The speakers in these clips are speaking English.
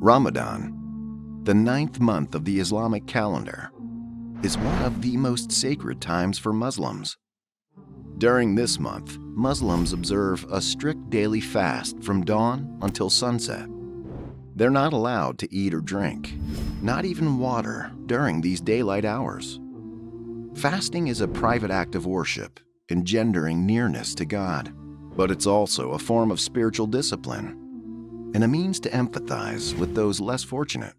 Ramadan, the 9th month of the Islamic calendar, is one of the most sacred times for Muslims. During this month, Muslims observe a strict daily fast from dawn until sunset. They're not allowed to eat or drink, not even water, during these daylight hours. Fasting is a private act of worship, engendering nearness to God, but it's also a form of spiritual discipline and a means to empathize with those less fortunate.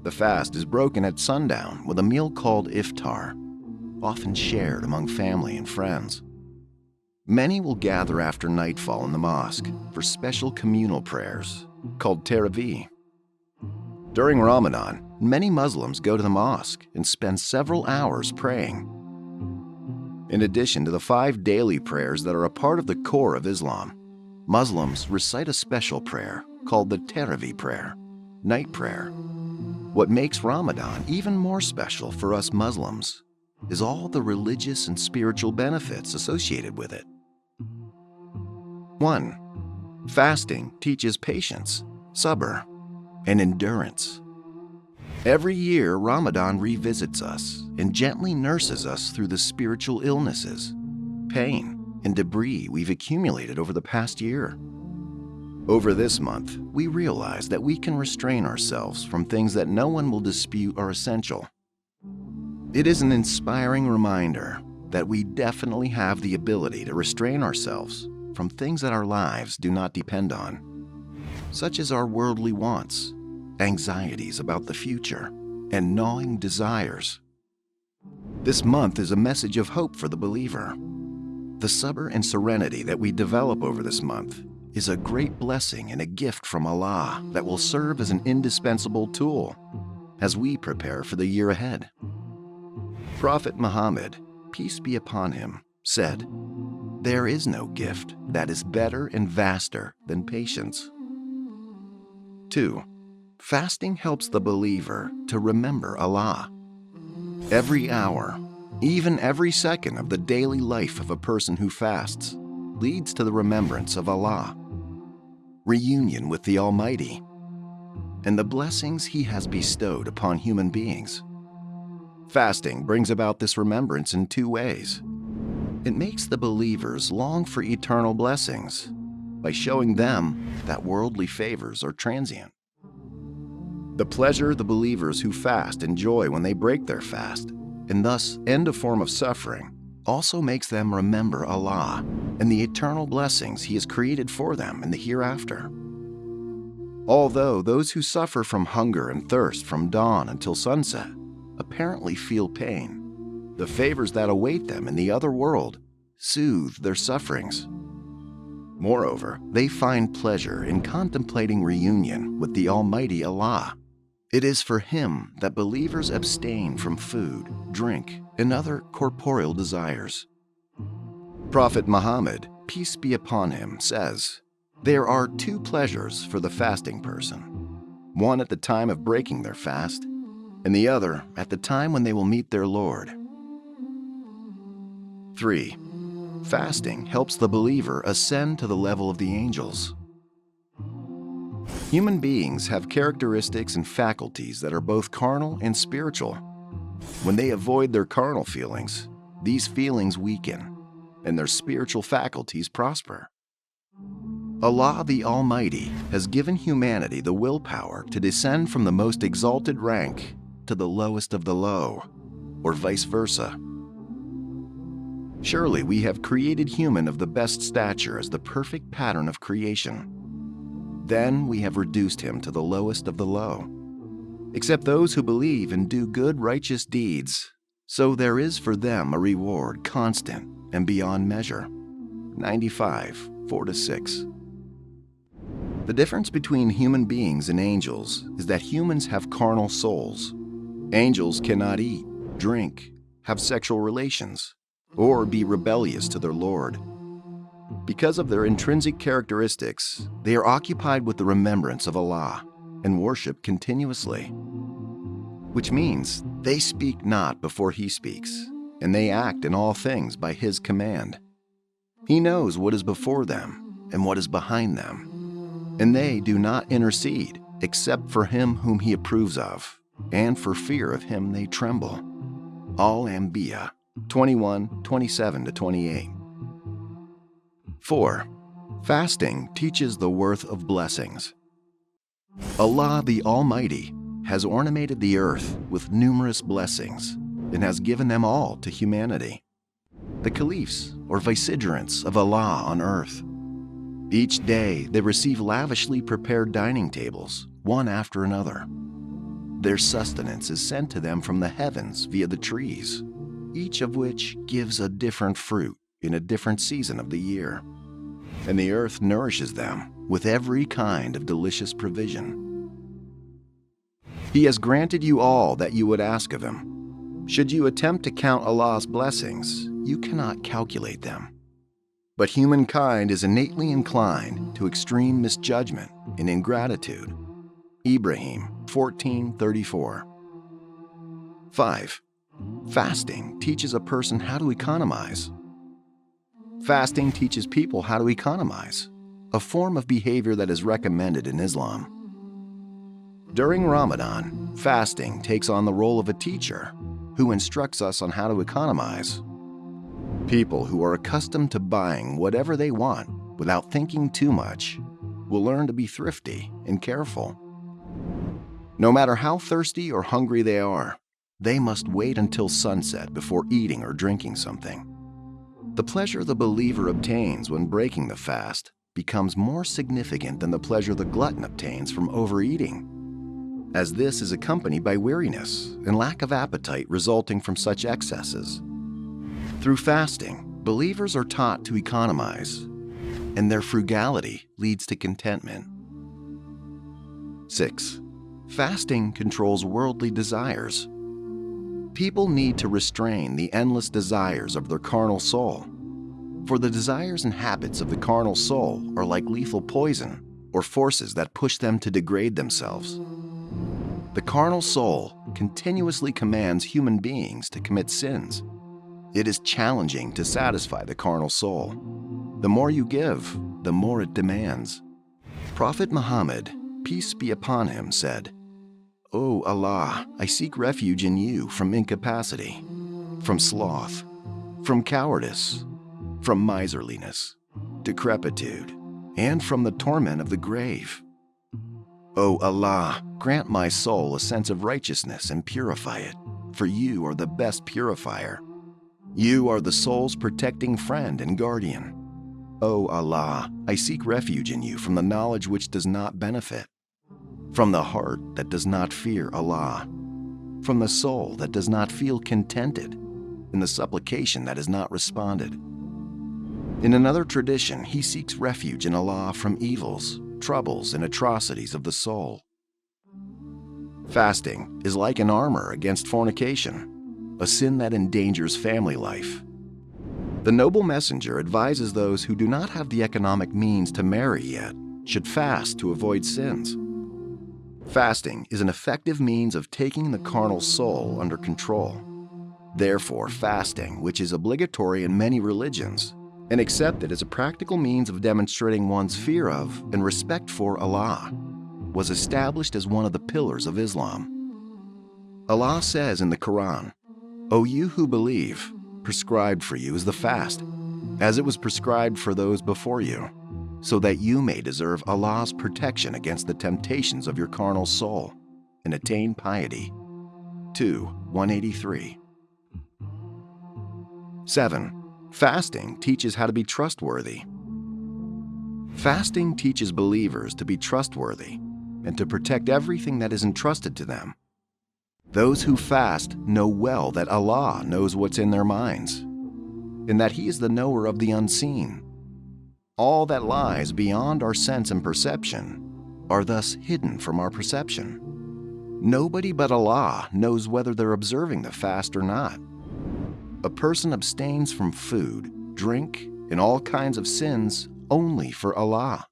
The fast is broken at sundown with a meal called iftar, often shared among family and friends. Many will gather after nightfall in the mosque for special communal prayers called Tarawih. During Ramadan, many Muslims go to the mosque and spend several hours praying. In addition to the 5 daily prayers that are a part of the core of Islam, Muslims recite a special prayer called the Tarawih prayer, night prayer. What makes Ramadan even more special for us Muslims is all the religious and spiritual benefits associated with it. 1. Fasting teaches patience, sabr, and endurance. Every year, Ramadan revisits us and gently nurses us through the spiritual illnesses, pain, and debris we've accumulated over the past year. Over this month, we realize that we can restrain ourselves from things that no one will dispute are essential. It is an inspiring reminder that we definitely have the ability to restrain ourselves from things that our lives do not depend on, such as our worldly wants, anxieties about the future, and gnawing desires. This month is a message of hope for the believer. The sabr and serenity that we develop over this month is a great blessing and a gift from Allah that will serve as an indispensable tool as we prepare for the year ahead. Prophet Muhammad, peace be upon him, said, "There is no gift that is better and vaster than patience." 2. Fasting helps the believer to remember Allah. Every hour, even every second of the daily life of a person who fasts leads to the remembrance of Allah, reunion with the Almighty, and the blessings He has bestowed upon human beings. Fasting brings about this remembrance in 2 ways. It makes the believers long for eternal blessings by showing them that worldly favors are transient. The pleasure the believers who fast enjoy when they break their fast, and thus end a form of suffering, also makes them remember Allah and the eternal blessings He has created for them in the hereafter. Although those who suffer from hunger and thirst from dawn until sunset apparently feel pain, the favors that await them in the other world soothe their sufferings. Moreover, they find pleasure in contemplating reunion with the Almighty Allah. It is for Him that believers abstain from food, drink, and other corporeal desires. Prophet Muhammad, peace be upon him, says, "There are 2 pleasures for the fasting person, one at the time of breaking their fast, and the other at the time when they will meet their Lord." 3. Fasting helps the believer ascend to the level of the angels. Human beings have characteristics and faculties that are both carnal and spiritual. When they avoid their carnal feelings, these feelings weaken, and their spiritual faculties prosper. Allah the Almighty has given humanity the willpower to descend from the most exalted rank to the lowest of the low, or vice versa. Surely we have created human of the best stature as the perfect pattern of creation. Then we have reduced him to the lowest of the low. Except those who believe and do good righteous deeds, so there is for them a reward constant and beyond measure. 95, 4-6. The difference between human beings and angels is that humans have carnal souls. Angels cannot eat, drink, have sexual relations, or be rebellious to their Lord. Because of their intrinsic characteristics, they are occupied with the remembrance of Allah and worship continuously, which means they speak not before He speaks, and they act in all things by His command. He knows what is before them and what is behind them, and they do not intercede except for him whom he approves of, and for fear of him they tremble. Al-Anbiya 21:27-28. 4. Fasting teaches the worth of blessings. Allah the Almighty has ornamented the earth with numerous blessings and has given them all to humanity. The caliphs, or vicegerents of Allah on earth. Each day they receive lavishly prepared dining tables, one after another. Their sustenance is sent to them from the heavens via the trees, each of which gives a different fruit in a different season of the year. And the earth nourishes them with every kind of delicious provision. He has granted you all that you would ask of him. Should you attempt to count Allah's blessings, you cannot calculate them. But humankind is innately inclined to extreme misjudgment and ingratitude. Ibrahim 14:34. 5. Fasting teaches a person how to economize. Fasting teaches people how to economize, a form of behavior that is recommended in Islam. During Ramadan, fasting takes on the role of a teacher who instructs us on how to economize. People who are accustomed to buying whatever they want without thinking too much will learn to be thrifty and careful. No matter how thirsty or hungry they are, they must wait until sunset before eating or drinking something. The pleasure the believer obtains when breaking the fast becomes more significant than the pleasure the glutton obtains from overeating, as this is accompanied by weariness and lack of appetite resulting from such excesses. Through fasting, believers are taught to economize, and their frugality leads to contentment. 6. Fasting controls worldly desires. People need to restrain the endless desires of their carnal soul, for the desires and habits of the carnal soul are like lethal poison or forces that push them to degrade themselves. The carnal soul continuously commands human beings to commit sins. It is challenging to satisfy the carnal soul. The more you give, the more it demands. Prophet Muhammad, peace be upon him, said, "O Allah, I seek refuge in you from incapacity, from sloth, from cowardice, from miserliness, decrepitude, and from the torment of the grave. O Allah, grant my soul a sense of righteousness and purify it, for you are the best purifier. You are the soul's protecting friend and guardian. O Allah, I seek refuge in you from the knowledge which does not benefit, from the heart that does not fear Allah, from the soul that does not feel contented, and the supplication that is not responded." In another tradition, he seeks refuge in Allah from evils, troubles, and atrocities of the soul. Fasting is like an armor against fornication, a sin that endangers family life. The noble messenger advises those who do not have the economic means to marry yet should fast to avoid sins. Fasting is an effective means of taking the carnal soul under control. Therefore, fasting, which is obligatory in many religions and accepted as a practical means of demonstrating one's fear of and respect for Allah, was established as one of the pillars of Islam. Allah says in the Quran, "O you who believe, prescribed for you is the fast, as it was prescribed for those before you, so that you may deserve Allah's protection against the temptations of your carnal soul and attain piety." 2:183. 7. Fasting teaches how to be trustworthy. Fasting teaches believers to be trustworthy and to protect everything that is entrusted to them. Those who fast know well that Allah knows what's in their minds, and that He is the knower of the unseen. All that lies beyond our sense and perception are thus hidden from our perception. Nobody but Allah knows whether they're observing the fast or not. A person abstains from food, drink, and all kinds of sins only for Allah.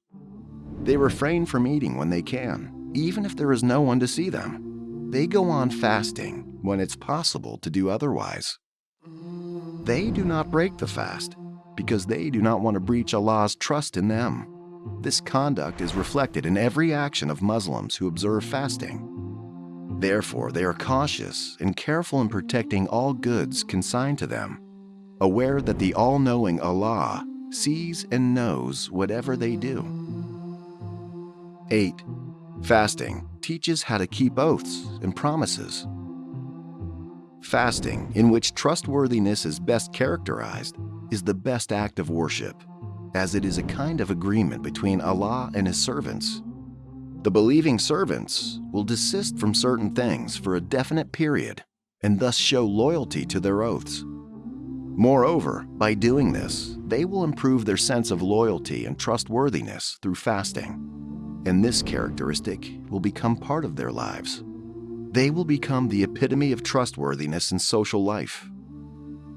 They refrain from eating when they can, even if there is no one to see them. They go on fasting when it's possible to do otherwise. They do not break the fast because they do not want to breach Allah's trust in them. This conduct is reflected in every action of Muslims who observe fasting. Therefore, they are cautious and careful in protecting all goods consigned to them, aware that the all-knowing Allah sees and knows whatever they do. 8. Fasting teaches how to keep oaths and promises. Fasting, in which trustworthiness is best characterized, is the best act of worship, as it is a kind of agreement between Allah and His servants. The believing servants will desist from certain things for a definite period and thus show loyalty to their oaths. Moreover, by doing this, they will improve their sense of loyalty and trustworthiness through fasting, and this characteristic will become part of their lives. They will become the epitome of trustworthiness in social life,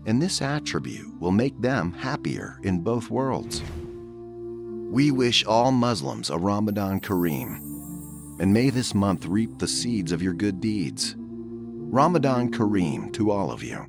and this attribute will make them happier in both worlds. We wish all Muslims a Ramadan Kareem, and may this month reap the seeds of your good deeds. Ramadan Kareem to all of you.